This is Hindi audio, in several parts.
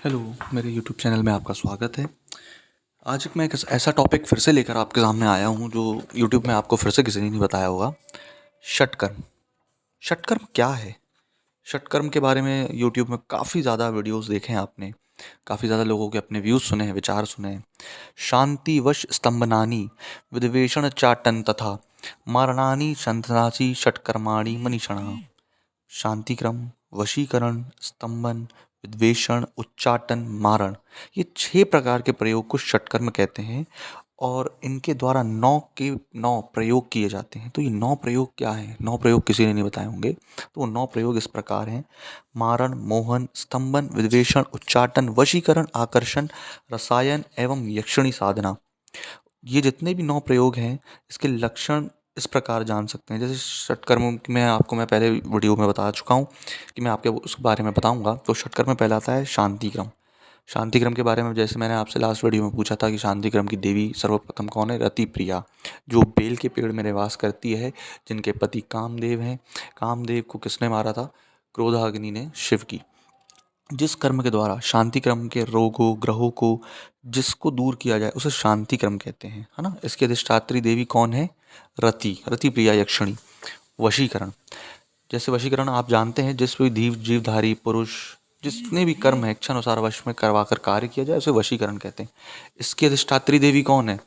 हेलो, मेरे यूट्यूब चैनल में आपका स्वागत है। आज मैं एक ऐसा टॉपिक फिर से लेकर आपके सामने आया हूँ जो यूट्यूब में आपको फिर से किसी ने नहीं बताया होगा। षटकर्म। षटकर्म क्या है? षटकर्म के बारे में यूट्यूब में काफ़ी ज़्यादा वीडियोस देखे हैं आपने, काफ़ी ज़्यादा लोगों के अपने व्यूज़ सुने हैं, विचार सुने हैं। शांतिवश स्तंभनानि विद्वेषण चाटन तथा मारणानि संतनासी षटकर्माणि मनीषणः। शांतिक्रम, वशीकरण, स्तंभन, विद्वेषण, उच्चाटन, मारण, ये 6 प्रकार के प्रयोग को षटकर्म कहते हैं और इनके द्वारा 9 के 9 प्रयोग किए जाते हैं। तो ये 9 प्रयोग क्या हैं? 9 प्रयोग किसी ने नहीं बताए होंगे। तो वो 9 प्रयोग इस प्रकार हैं: मारण, मोहन, स्तंभन, विद्वेषण, उच्चाटन, वशीकरण, आकर्षण, रसायन एवं यक्षिणी साधना। ये जितने भी 9 प्रयोग हैं, इसके लक्षण इस प्रकार जान सकते हैं। जैसे षटकर्म में आपको मैं पहले वीडियो में बता चुका हूँ कि मैं आपके उस बारे में बताऊँगा। तो षटकर्म में पहला आता है शांतिक्रम। शांतिक्रम के बारे में जैसे मैंने आपसे लास्ट वीडियो में पूछा था कि शांतिक्रम की देवी सर्वप्रथम कौन है? रति प्रिया, जो बेल के पेड़ में निवास करती है, जिनके पति कामदेव हैं। कामदेव को किसने मारा था? क्रोधाग्नि ने, शिव की। जिस कर्म के द्वारा शांति क्रम के रोगों ग्रहों को जिसको दूर किया जाए उसे शांति क्रम कहते हैं, है ना। इसकी अधिष्ठात्री देवी कौन है? रति, रति प्रिया यक्षिणी। वशीकरण, जैसे वशीकरण आप जानते हैं, जिस भी जीवधारी पुरुष जितने भी कर्म है इच्छानुसार वश में करवाकर कार्य किया जाए उसे वशीकरण कहते हैं। इसकी अधिष्ठात्री देवी कौन है?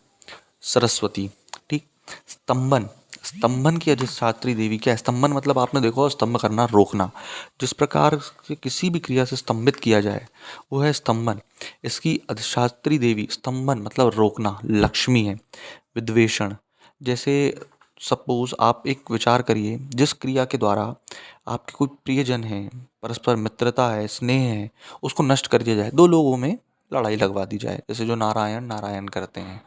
सरस्वती। ठीक। स्तंभन, स्तंभन की अधिष्ठात्री देवी क्या है? स्तंभन मतलब आपने देखो, स्तंभ करना, रोकना। जिस प्रकार से किसी भी क्रिया से स्तंभित किया जाए वो है स्तंभन। इसकी अधिष्ठात्री देवी स्तंभन मतलब रोकना, लक्ष्मी है। विद्वेषण, जैसे सपोज आप एक विचार करिए, जिस क्रिया के द्वारा आपके कोई प्रियजन है, परस्पर मित्रता है, स्नेह है, उसको नष्ट कर दिया जाए, दो लोगों में लड़ाई लगवा दी जाए, जैसे जो नारायण नारायण करते हैं।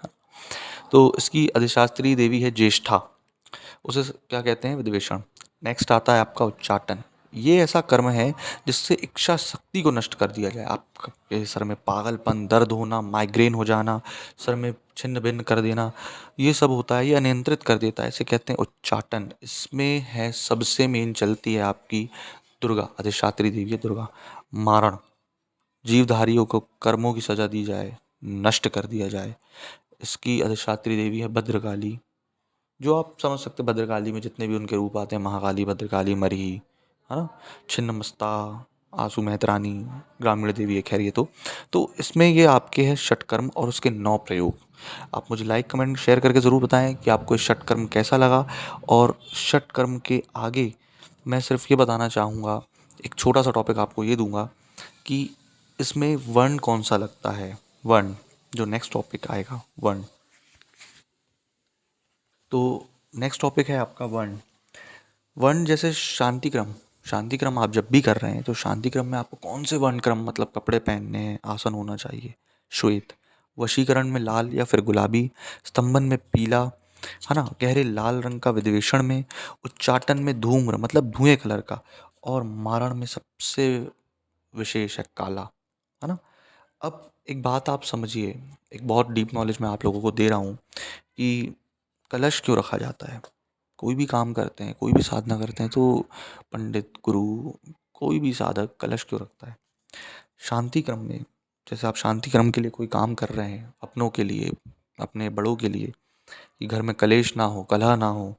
तो इसकी अधिशास्त्री देवी है ज्येष्ठा, उसे क्या कहते हैं? विद्वेषण। नेक्स्ट आता है आपका उच्चाटन। ये ऐसा कर्म है जिससे इच्छा शक्ति को नष्ट कर दिया जाए। आपके सर में पागलपन, दर्द होना, माइग्रेन हो जाना, सर में छिन्न भिन्न कर देना, ये सब होता है, ये अनियंत्रित कर देता है, इसे कहते हैं उच्चाटन। इसमें है सबसे मेन चलती है आपकी दुर्गा, अधिष्ठात्री देवी है दुर्गा। मारण, जीवधारियों को कर्मों की सजा दी जाए, नष्ट कर दिया जाए, इसकी अधिष्ठात्री देवी है भद्रकाली। जो आप समझ सकते हैं, भद्रकाली में जितने भी उनके रूप आते हैं, महाकाली, भद्रकाली, मरही, है ना, छिन्नमस्ता, आंसू मेहतरानी, ग्रामीण देवी है। खैर ये तो इसमें ये आपके हैं षटकर्म और उसके 9 प्रयोग। आप मुझे लाइक कमेंट शेयर करके ज़रूर बताएं कि आपको ये षटकर्म कैसा लगा। और षटकर्म के आगे मैं सिर्फ ये बताना चाहूँगा, एक छोटा सा टॉपिक आपको ये दूंगा कि इसमें वर्ण कौन सा लगता है। वर्ण, जो नेक्स्ट टॉपिक आएगा, वर्ण। तो नेक्स्ट टॉपिक है आपका वर्ण। वर्ण जैसे शांतिक्रम, शांतिक्रम आप जब भी कर रहे हैं तो शांतिक्रम में आपको कौन से वर्ण क्रम, मतलब कपड़े पहनने हैं, आसन होना चाहिए? श्वेत। वशीकरण में लाल या फिर गुलाबी। स्तंभन में पीला, है ना, गहरे लाल रंग का। विद्वेषण में, उच्चाटन में धूम्र मतलब धुएं कलर का। और मारण में सबसे विशेष है काला, है ना। अब एक बात आप समझिए, एक बहुत डीप नॉलेज मैं आप लोगों को दे रहा हूँ कि कलश क्यों रखा जाता है? कोई भी काम करते हैं, कोई भी साधना करते हैं तो पंडित, गुरु, कोई भी साधक कलश क्यों रखता है? शांति क्रम में, जैसे आप शांति क्रम के लिए कोई काम कर रहे हैं, अपनों के लिए, अपने बड़ों के लिए, कि घर में कलेश ना हो, कलह ना हो,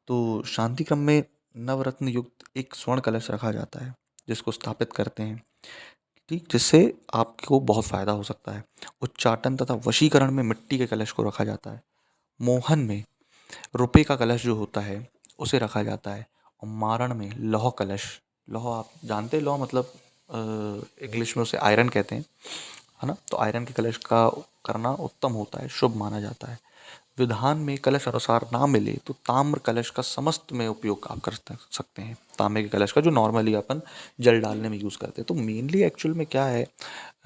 तो शांति क्रम में नवरत्न युक्त एक स्वर्ण कलश रखा जाता है, जिसको स्थापित करते हैं। ठीक, जिससे आपको बहुत फायदा हो सकता है। उच्चाटन तथा वशीकरण में मिट्टी के कलश को रखा जाता है। मोहन में रुपए का कलश जो होता है उसे रखा जाता है। और मारण में लौह कलश, लौह आप जानते हैं, लौह मतलब इंग्लिश में उसे आयरन कहते हैं, है ना। तो आयरन के कलश का करना उत्तम होता है, शुभ माना जाता है। विधान में कलश अनुसार ना मिले तो ताम्र कलश का समस्त में उपयोग आप कर सकते हैं। तांबे के कलश का जो नॉर्मली अपन जल डालने में यूज़ करते हैं। तो मेनली एक्चुअल में क्या है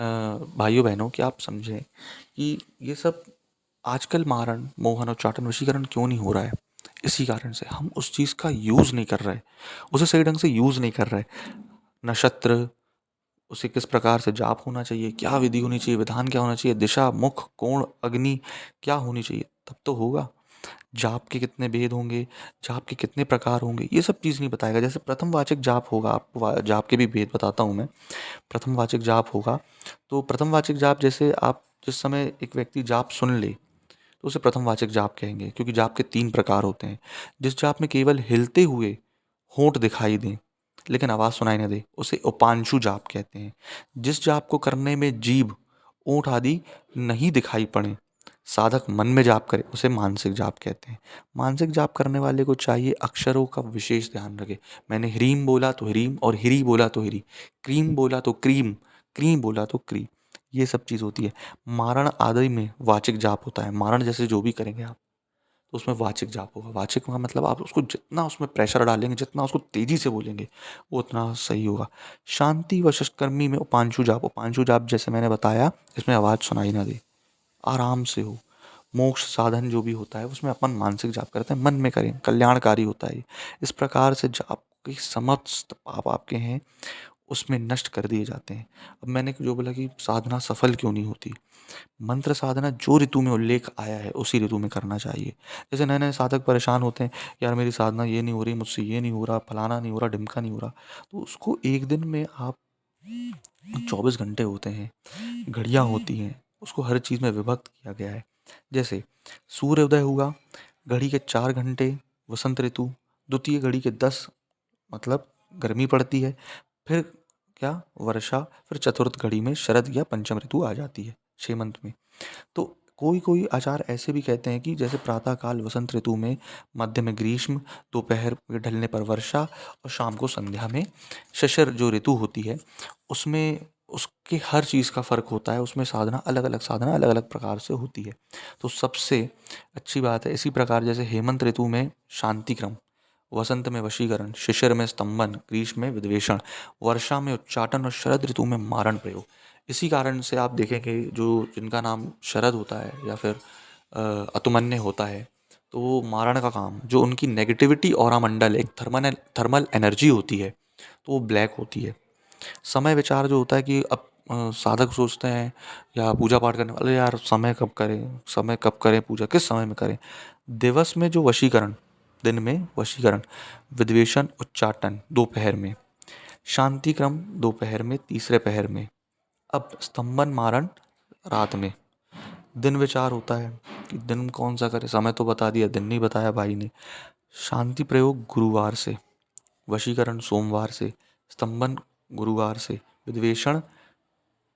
भाइयों बहनों, कि आप समझें कि ये सब आजकल मारण, मोहन, उच्चाटन, वशीकरण क्यों नहीं हो रहा है? इसी कारण से हम उस चीज़ का यूज़ नहीं कर रहे, उसे सही ढंग से यूज़ नहीं कर रहे। नक्षत्र, उसे किस प्रकार से जाप होना चाहिए, क्या विधि होनी चाहिए, विधान क्या होना चाहिए, दिशा, मुख, कोण, अग्नि क्या होनी चाहिए, तब तो होगा। जाप के कितने भेद होंगे, जाप के कितने प्रकार होंगे, ये सब चीज़ नहीं बताएगा। जैसे प्रथमवाचक जाप होगा, आपको जाप के भी भेद बताता हूँ मैं। प्रथमवाचक जाप होगा तो प्रथमवाचक जाप, जैसे आप जिस समय एक व्यक्ति जाप सुन ले तो उसे प्रथमवाचक जाप कहेंगे, क्योंकि जाप के 3 प्रकार होते हैं। जिस जाप में केवल हिलते हुए होंठ दिखाई दें लेकिन आवाज़ सुनाई न दे, उसे उपांशु जाप कहते हैं। जिस जाप को करने में जीभ, ओंठ आदि नहीं दिखाई पड़े, साधक मन में जाप करे, उसे मानसिक जाप कहते हैं। मानसिक जाप करने वाले को चाहिए अक्षरों का विशेष ध्यान रखे। मैंने ह्रीम बोला तो ह्रीम, और हिरी बोला तो हिरी, क्रीम बोला तो क्रीम, क्रीम बोला तो क्री, ये सब चीज़ होती है। मारण आदि में वाचिक जाप होता है। मारण जैसे जो भी करेंगे आप, तो उसमें वाचिक जाप होगा। वाचिक का मतलब आप उसको जितना उसमें प्रेशर डालेंगे, जितना उसको तेजी से बोलेंगे, वो उतना सही होगा। शांति व षटकर्मी में उपांशु जाप, उपांशु जाप जैसे मैंने बताया, इसमें आवाज़ सुनाई ना दे, आराम से हो। मोक्ष साधन जो भी होता है उसमें अपन मानसिक जाप करते हैं, मन में करें, कल्याणकारी होता है ये। इस प्रकार से जाप के समस्त पाप आपके हैं उसमें नष्ट कर दिए जाते हैं। अब मैंने जो बोला कि साधना सफल क्यों नहीं होती, मंत्र साधना जो ऋतु में उल्लेख आया है उसी ऋतु में करना चाहिए। जैसे नए नए साधक परेशान होते हैं, यार मेरी साधना ये नहीं हो रही, मुझसे ये नहीं हो रहा, फलाना नहीं हो रहा, ढिमका नहीं हो रहा, तो उसको एक दिन में आप 24 घंटे होते हैं, घड़ियाँ होती हैं, उसको हर चीज़ में विभक्त किया गया है। जैसे सूर्योदय हुआ, घड़ी के 4 घंटे वसंत ऋतु, द्वितीय घड़ी के 10 मतलब गर्मी पड़ती है, फिर क्या वर्षा, फिर चतुर्थ घड़ी में शरद या पंचम ऋतु आ जाती है हेमंत में। तो कोई कोई आचार्य ऐसे भी कहते हैं कि जैसे प्रातः काल वसंत ऋतु में, मध्य में ग्रीष्म, दोपहर के ढलने पर वर्षा और शाम को संध्या में शिशिर जो ऋतु होती है, उसमें उसके हर चीज़ का फ़र्क होता है। उसमें साधना अलग अलग, साधना अलग अलग प्रकार से होती है। तो सबसे अच्छी बात है, इसी प्रकार जैसे हेमंत ऋतु में शांति क्रम, वसंत में वशीकरण, शिशिर में स्तंभन, ग्रीष्म में विद्वेषण, वर्षा में उच्चाटन और शरद ऋतु में मारण प्रयोग। इसी कारण से आप देखेंगे जो जिनका नाम शरद होता है या फिर अतुमन्य होता है, तो वो मारण का काम, जो उनकी नेगेटिविटी ऑरा मंडल, एक थर्मल थर्मल एनर्जी होती है, तो वो ब्लैक होती है। समय विचार जो होता है कि अब साधक सोचते हैं या पूजा पाठ करने वाले, यार समय कब करें, समय कब करें पूजा, किस समय में करें। दिवस में जो वशीकरण, दिन में वशीकरण, विद्वेषण, उच्चाटन दोपहर में, शांति क्रम दोपहर में, तीसरे पहर में, अब स्तंभन मारण रात में। दिन विचार होता है कि दिन कौन सा करे, समय तो बता दिया, दिन नहीं बताया भाई ने। शांति प्रयोग गुरुवार से, वशीकरण सोमवार से, स्तंभन गुरुवार से, विद्वेषण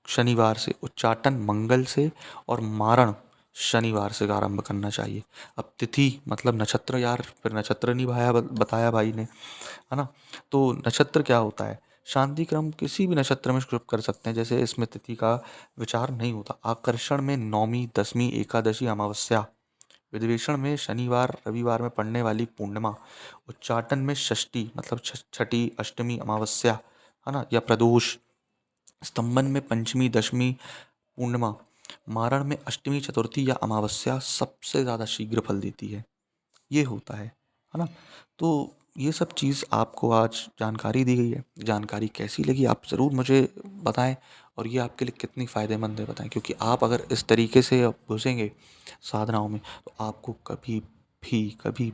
शनिवार से, उच्चाटन मंगल से और मारण शनिवार से आरंभ करना चाहिए। अब तिथि मतलब नक्षत्र, यार फिर नक्षत्र नहीं भाया बताया भाई ने, है ना। तो नक्षत्र क्या होता है, शांति क्रम किसी भी नक्षत्र में शुरू कर सकते हैं, जैसे इसमें तिथि का विचार नहीं होता। आकर्षण में नौमी, दसवीं, एकादशी, अमावस्या, विधिवेशन में शनिवार रविवार में पड़ने वाली पूर्णिमा, उच्चाटन में षष्ठी मतलब छठी, अष्टमी, अमावस्या, है ना, या प्रदोष, स्तंभन में पंचमी, दशमी, पूर्णिमा, मारण में अष्टमी, चतुर्थी या अमावस्या सबसे ज़्यादा शीघ्र फल देती है। ये होता है ना। तो ये सब चीज़ आपको आज जानकारी दी गई है। जानकारी कैसी लगी आप ज़रूर मुझे बताएं, और ये आपके लिए कितनी फ़ायदेमंद है बताएं, क्योंकि आप अगर इस तरीके से घुसेंगे साधनाओं में तो आपको कभी भी